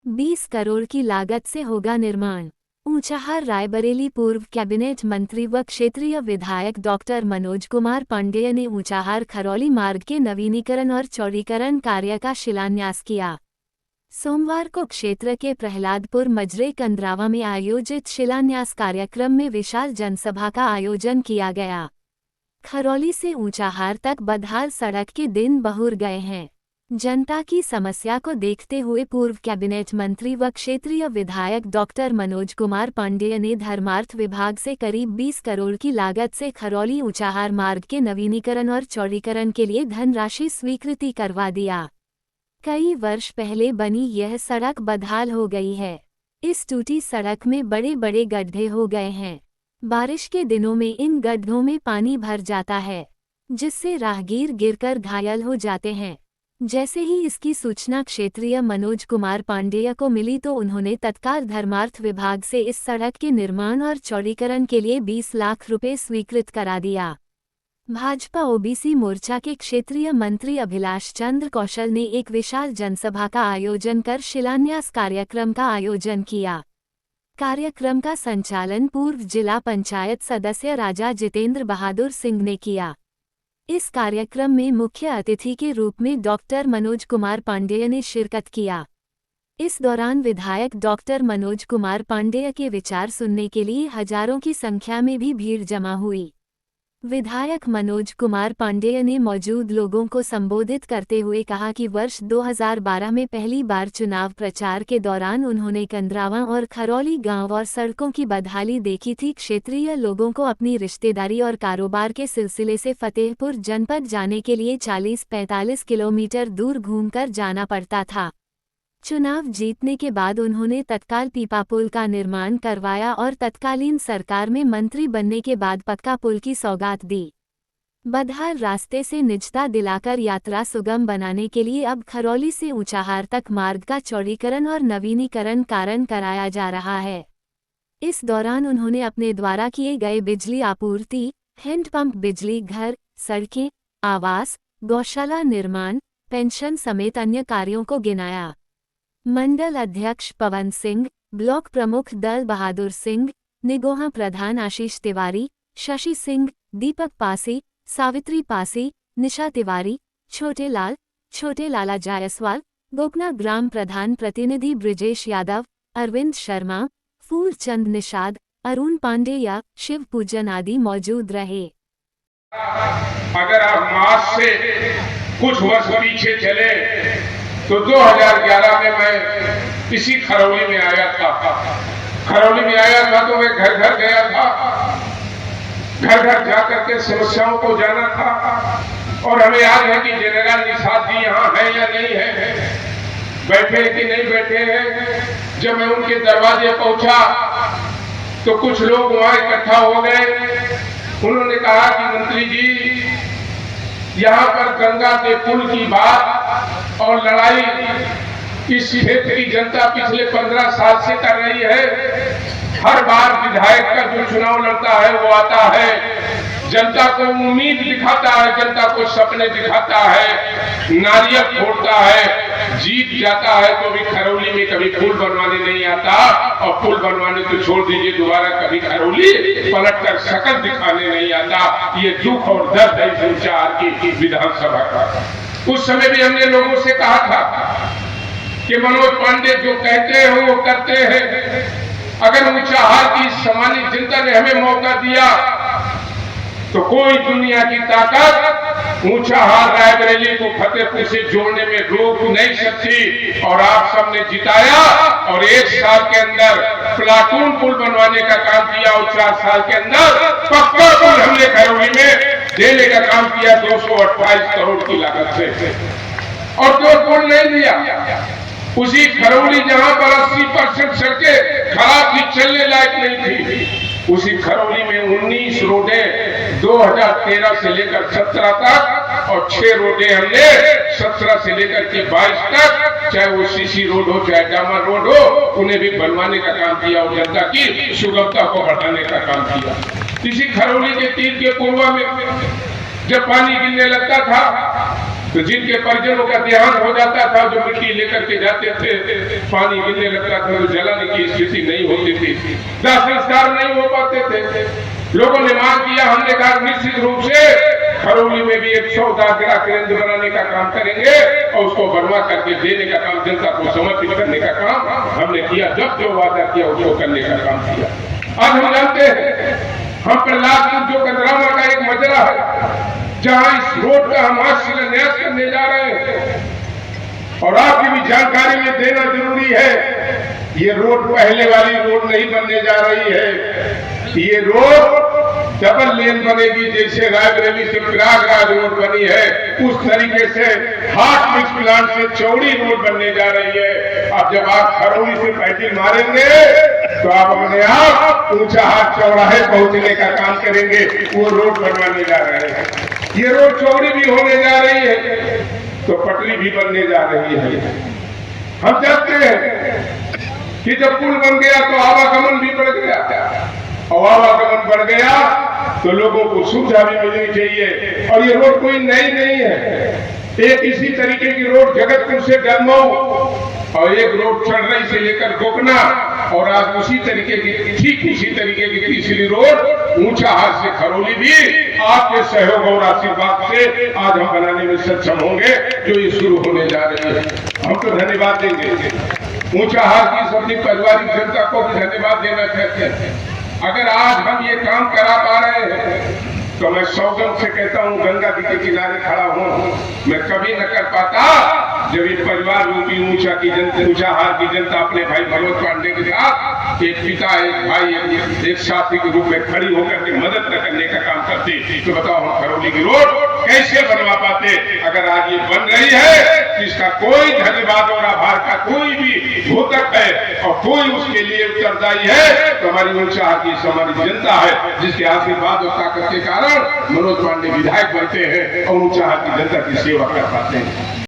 20 करोड़ की लागत से होगा निर्माण। ऊंचाहार रायबरेली पूर्व कैबिनेट मंत्री व क्षेत्रीय विधायक डॉक्टर मनोज कुमार पांडेय ने ऊंचाहार खरौली मार्ग के नवीनीकरण और चौड़ीकरण कार्य का शिलान्यास किया। सोमवार को क्षेत्र के प्रहलादपुर मजरे कंदरावा में आयोजित शिलान्यास कार्यक्रम में विशाल जनसभा का आयोजन किया गया। खरौली से ऊंचाहार तक बदहाल सड़क के दिन बहुर गए हैं। जनता की समस्या को देखते हुए पूर्व कैबिनेट मंत्री व क्षेत्रीय विधायक डॉक्टर मनोज कुमार पांडेय ने धर्मार्थ विभाग से करीब 20 करोड़ की लागत से खरौली ऊंचाहार मार्ग के नवीनीकरण और चौड़ीकरण के लिए धनराशि स्वीकृति करवा दिया। कई वर्ष पहले बनी यह सड़क बदहाल हो गई है। इस टूटी सड़क में बड़े बड़े गड्ढे हो गए हैं। बारिश के दिनों में इन गड्ढों में पानी भर जाता है, जिससे राहगीर गिरकर घायल हो जाते हैं। जैसे ही इसकी सूचना क्षेत्रीय मनोज कुमार पांडेय को मिली तो उन्होंने तत्काल धर्मार्थ विभाग से इस सड़क के निर्माण और चौड़ीकरण के लिए 20 लाख रुपए स्वीकृत करा दिया। भाजपा ओबीसी मोर्चा के क्षेत्रीय मंत्री अभिलाष चंद्र कौशल ने एक विशाल जनसभा का आयोजन कर शिलान्यास कार्यक्रम का आयोजन किया। कार्यक्रम का संचालन पूर्व जिला पंचायत सदस्य राजा जितेंद्र बहादुर सिंह ने किया। इस कार्यक्रम में मुख्य अतिथि के रूप में डॉक्टर मनोज कुमार पांडेय ने शिरकत किया। इस दौरान विधायक डॉक्टर मनोज कुमार पांडेय के विचार सुनने के लिए हजारों की संख्या में भी भीड़ जमा हुई। विधायक मनोज कुमार पांडेय ने मौजूद लोगों को संबोधित करते हुए कहा कि वर्ष 2012 में पहली बार चुनाव प्रचार के दौरान उन्होंने कंदरावा और खरौली गांव और सड़कों की बदहाली देखी थी। क्षेत्रीय लोगों को अपनी रिश्तेदारी और कारोबार के सिलसिले से फतेहपुर जनपद जाने के लिए 40-45 किलोमीटर दूर घूमकर जाना पड़ता था। चुनाव जीतने के बाद उन्होंने तत्काल पीपा पुल का निर्माण करवाया और तत्कालीन सरकार में मंत्री बनने के बाद पक्का पुल की सौगात दी। बदहाल रास्ते से निजता दिलाकर यात्रा सुगम बनाने के लिए अब खरौली से ऊंचाहार तक मार्ग का चौड़ीकरण और नवीनीकरण कार्य कराया जा रहा है। इस दौरान उन्होंने अपने द्वारा किए गए बिजली आपूर्ति, हैंडपंप बिजली घर, सड़कें, आवास, गौशाला निर्माण, पेंशन समेत अन्य कार्यों को गिनाया। मंडल अध्यक्ष पवन सिंह, ब्लॉक प्रमुख दल बहादुर सिंह, निगोहा प्रधान आशीष तिवारी, शशि सिंह, दीपक पासी, सावित्री पासी, निशा तिवारी, छोटे लाला जायसवाल, गोपना ग्राम प्रधान प्रतिनिधि ब्रिजेश यादव, अरविंद शर्मा, फूलचंद निषाद, अरुण पांडेय, शिव पूजन आदि मौजूद रहे। अगर आप मार्च से कुछ वर्ष पीछे चले तो 2011 में मैं इसी खरौली में आया था। खरौली में आया था तो मैं घर घर गया था, घर घर जाकर के समस्याओं को जाना था। और हमें याद है कि जनरल निषाद जी यहाँ है या नहीं है, बैठे कि नहीं बैठे हैं। जब मैं उनके दरवाजे पहुंचा तो कुछ लोग वहां इकट्ठा हो गए। उन्होंने कहा कि मंत्री जी, यहाँ पर गंगा के पुल की बात और लड़ाई इस क्षेत्र की जनता पिछले 15 साल से कर रही है। हर बार विधायक का जो चुनाव लड़ता है वो आता है, जनता को उम्मीद दिखाता है, जनता को सपने दिखाता है, नारियल फोड़ता है, जीत जाता है तो भी खरौली में कभी पुल बनवाने नहीं आता। और पुल बनवाने तो छोड़ दीजिए, दोबारा कभी खरौली पलटकर शकल दिखाने नहीं आता। ये दुख और दर्द है ऊंचाहार की विधानसभा का। उस समय भी हमने लोगों से कहा था कि मनोज पांडे जो कहते हैं वो करते हैं। अगर ऊंचाहार की सम्मानित जनता ने हमें मौका दिया तो कोई दुनिया की ताकत ऊंचाहार रायबरेली को फतेहपुर से जोड़ने में रोक नहीं सकती। और आप सबने जिताया और 1 साल के अंदर प्लाटून पुल बनवाने का काम किया और 4 साल के अंदर पक्का पुल हमने खरौली में देने का काम किया 228 करोड़ की लागत से। और जो पुल नहीं दिया, उसी खरौली जहां पर 80% सड़कें खराब थी, चलने लायक नहीं थी, उसी खरौली में 19 रोडें 2013 से लेकर 17 तक और 6 रोडें हमने 17 से लेकर के 22 तक, चाहे वो सीसी रोड हो चाहे डामर रोड हो, उन्हें भी बनवाने का काम किया और जनता की सुगमता को बढ़ाने का काम किया। इसी खरौली के तीर के पूर्व में जब पानी गिरने लगता था तो जिनके परिजनों का देहांत हो जाता था, जो मिट्टी लेकर के जाते थे, पानी गिरने लगता था, तो जलाने की स्थिति नहीं होती थी, दाह संस्कार नहीं हो पाते थे। लोगों ने मांग किया, हमने कहा निश्चित रूप से खरौली में भी एक 100 दाह गिरा केंद्र बनाने का काम करेंगे और उसको बनवा करके देने का काम, जनता को समर्पित करने का काम हमने किया। जब जो वादा किया उसको करने का काम किया। आज हम जानते हैं हम प्रहलाद जो कंदरामा का एक मजरा है, जहां इस रोड का हम आज शिलान्यास करने जा रहे हैं। और आपकी भी जानकारी में देना जरूरी है, ये रोड पहले वाली रोड नहीं बनने जा रही है। ये रोड डबल लेन बनेगी, जैसे रायबरेली से प्रयागराज रोड बनी है, उस तरीके से हाट मिक्स प्लांट से चौड़ी रोड बनने जा रही है। अब जब आप खरौली से पैदल मारेंगे तो आप अपने आप ऊंचा हाट चौराहे पहुंचने का काम करेंगे। वो रोड बनवाने जा रहे हैं। ये रोड चौड़ी भी होने जा रही है, तो पटरी भी बनने जा रही है। हम जानते हैं कि जब पुल बन गया तो आवागमन भी बढ़ गया, और आवागमन बढ़ गया तो लोगों को सुविधा भी मिलनी चाहिए। और ये रोड कोई नई नहीं है, एक इसी तरीके की रोड जगतपुर से गलमऊ और एक रोड चढ़रई से लेकर गोकना, और आज उसी तरीके की, ठीक उसी तरीके की तीसरी रोड ऊंचा हाट से खरौली भी आपके सहयोग और आशीर्वाद से आज हम बनाने में सक्षम होंगे, जो ये शुरू होने जा रही है। हम तो धन्यवाद देंगे ऊंचा हाट की सभी पारिवारिक जनता को भी धन्यवाद देना चाहते हैं। अगर आज हम ये काम करा पा रहे हैं तो मैं सौगंध से कहता हूँ, गंगा जी के किनारे खड़ा हूँ, मैं कभी न कर पाता जब ये परिवार रूपी ऊंचा हार की जनता अपने भाई मनोज पांडे के साथ एक पिता, एक भाई, एक साथी के रूप में खड़ी होकर के मदद न करने का काम करती, तो बताओ हम खरौली की रोड कैसे बनवा पाते। अगर आज ये बन रही है तो इसका कोई धन्यवाद और आभार का कोई भी द्योतक है और कोई उसके लिए उत्तरदायी है तो हमारी ऊंचा हार की हमारी जनता है, जिसके आशीर्वाद और ताकत के कारण मनोज पांडे विधायक बनते हैं और ऊंचा हाट की जनता की सेवा कर पाते हैं।